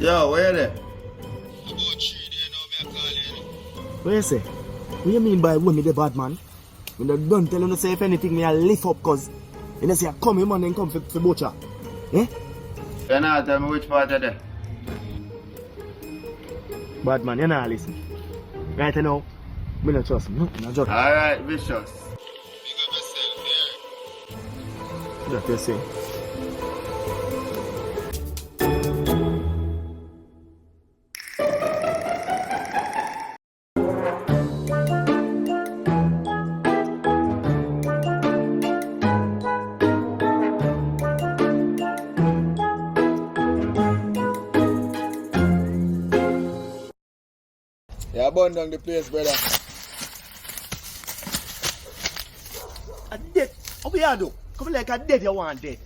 Yo, where you there? About 3 days now, me a call you. What you say? What you mean by when me the bad man? When I don't tell you to say if anything me I lift up cause you say I come him and then come for butcher. Eh? You not tell me which part of there? Bad man, you not listen. Right now, me not trust him. No, not just. Alright, vicious. Big up yourself here. That you say. You burn down the place, brother. A dead. What we are do? Come like a dead you want dead.